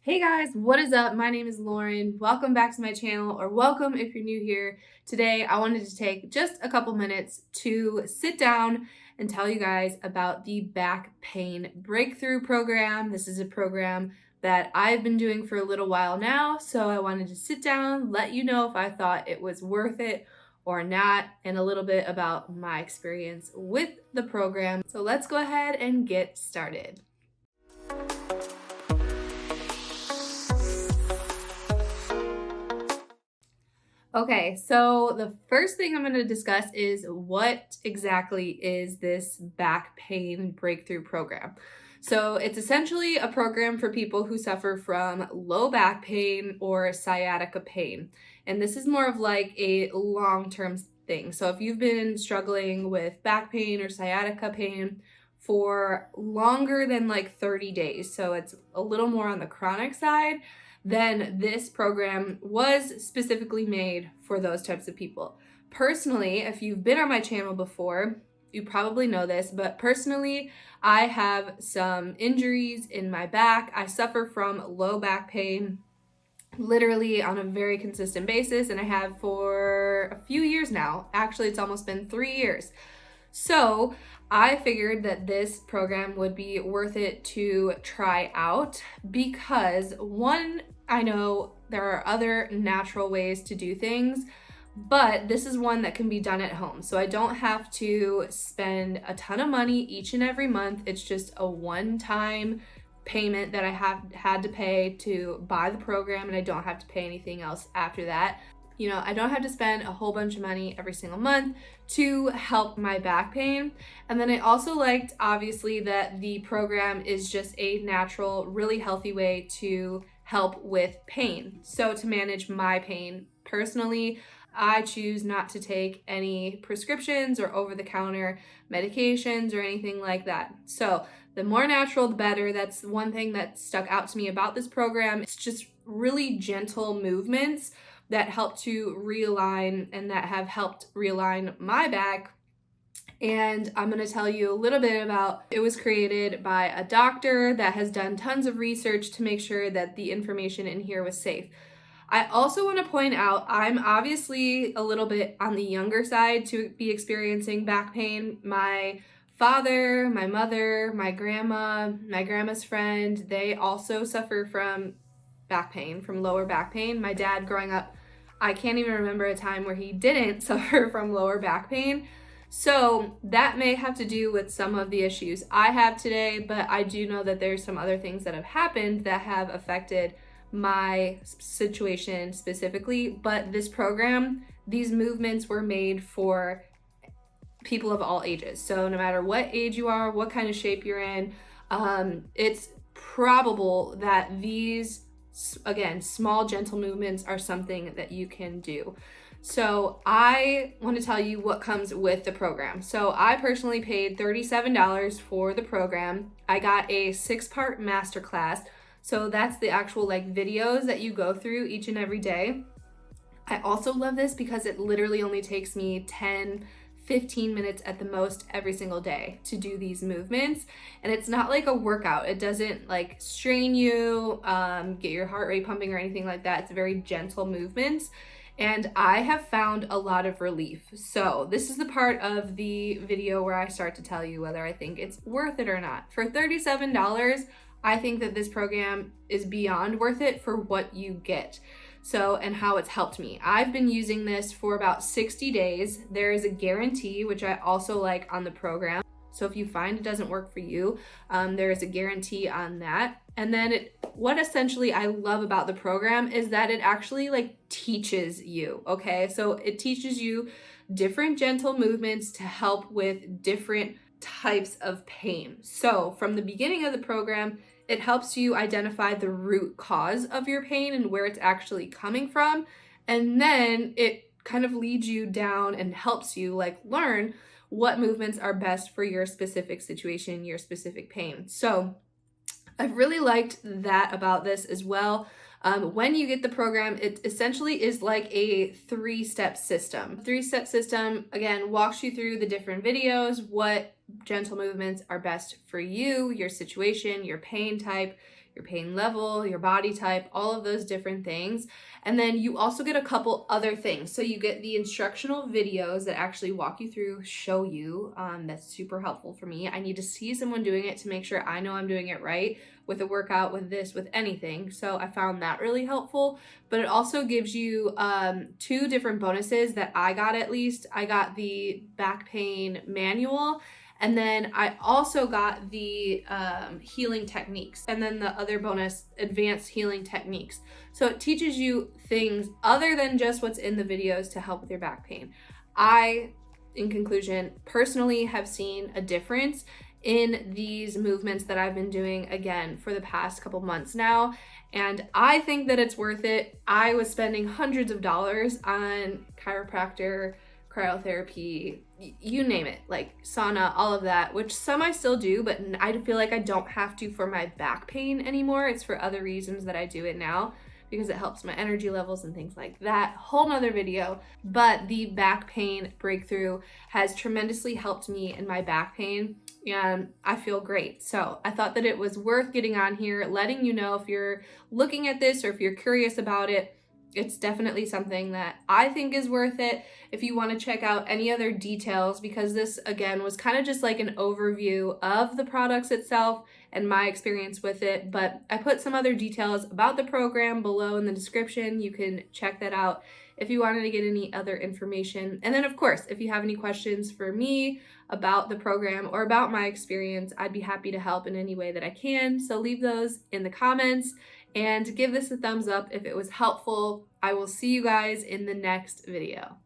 Hey guys, what is up? My name is Lauren. Welcome back to my channel, or welcome if you're new here. Today, I wanted to take just a couple minutes to sit down and tell you guys about the Back Pain Breakthrough Program. This is a program that I've been doing for a little while now, so I wanted to sit down, let you know if I thought it was worth it or not, and a little bit about my experience with the program. So let's go ahead and get started. Okay, so the first thing I'm going to discuss is what exactly is this back pain breakthrough program. So it's essentially a program for people who suffer from low back pain or sciatica pain. And this is more of like a long-term thing. So if you've been struggling with back pain or sciatica pain for longer than like 30 days, so it's a little more on the chronic side, then this program was specifically made for those types of people. Personally, if you've been on my channel before, you probably know this, but personally, I have some injuries in my back. I suffer from low back pain literally on a very consistent basis, and I have for a few years now. Actually, it's almost been 3 years. So I figured that this program would be worth it to try out because, one, I know there are other natural ways to do things, but this is one that can be done at home. So I don't have to spend a ton of money each and every month. It's just a one-time payment that I have had to pay to buy the program, and I don't have to pay anything else after that. You know, I don't have to spend a whole bunch of money every single month to help my back pain. And then I also liked, obviously, that the program is just a natural, really healthy way to help with pain. So to manage my pain personally, I choose not to take any prescriptions or over-the-counter medications or anything like that. So the more natural, the better. That's one thing that stuck out to me about this program. It's just really gentle movements that help to realign and that have helped realign my back. And I'm going to tell you a little bit about it. Was created by a doctor that has done tons of research to make sure that the information in here was safe. I also want to point out I'm obviously a little bit on the younger side to be experiencing back pain. My father, my mother, my grandma, my grandma's friend, they also suffer from back pain, from lower back pain. My dad growing up, I can't even remember a time where he didn't suffer from lower back pain. So that may have to do with some of the issues I have today, but I do know that there's some other things that have happened that have affected my situation specifically. But this program, these movements were made for people of all ages. So no matter what age you are, what kind of shape you're in, it's probable that these, again, small gentle movements are something that you can do. So I want to tell you what comes with the program. So I personally paid $37 for the program. I got a 6-part masterclass. So that's the actual like videos that you go through each and every day. I also love this because it literally only takes me 10-15 minutes at the most every single day to do these movements. And it's not like a workout. It doesn't like strain you, get your heart rate pumping or anything like that. It's very gentle movements. And I have found a lot of relief. So this is the part of the video where I start to tell you whether I think it's worth it or not. For $37, I think that this program is beyond worth it for what you get. So, and how it's helped me. I've been using this for about 60 days. There is a guarantee, which I also like on the program. So if you find it doesn't work for you, there is a guarantee on that. And then what essentially I love about the program is that it actually like teaches you, okay? So it teaches you different gentle movements to help with different types of pain. So from the beginning of the program, it helps you identify the root cause of your pain and where it's actually coming from. And then it kind of leads you down and helps you like learn what movements are best for your specific situation, your specific pain. So I've really liked that about this as well. When you get the program, it essentially is like a 3-step system. 3-step system, again, walks you through the different videos, what gentle movements are best for you, your situation, your pain type, your pain level, your body type, all of those different things. And then you also get a couple other things. So you get the instructional videos that actually walk you through, show you. That's super helpful for me. I need to see someone doing it to make sure I know I'm doing it right with a workout, with this, with anything. So I found that really helpful. But it also gives you 2 different bonuses that I got at least. I got the back pain manual, and then I also got the healing techniques, and then the other bonus, advanced healing techniques. So it teaches you things other than just what's in the videos to help with your back pain. I, in conclusion, personally have seen a difference in these movements that I've been doing again for the past couple months now, and I think that it's worth it. I was spending hundreds of dollars on chiropractor, cryotherapy, you name it, like sauna, all of that, which some I still do, but I feel like I don't have to for my back pain anymore. It's for other reasons that I do it now, because it helps my energy levels and things like that. Whole nother video. But the back pain breakthrough has tremendously helped me in my back pain, and I feel great. So I thought that it was worth getting on here, letting you know if you're looking at this or if you're curious about it. It's definitely something that I think is worth it. If you want to check out any other details, because this again was kind of just like an overview of the products itself and my experience with it, but I put some other details about the program below in the description. You can check that out if you wanted to get any other information. And then of course, if you have any questions for me about the program or about my experience, I'd be happy to help in any way that I can. So leave those in the comments and give this a thumbs up if it was helpful. I will see you guys in the next video.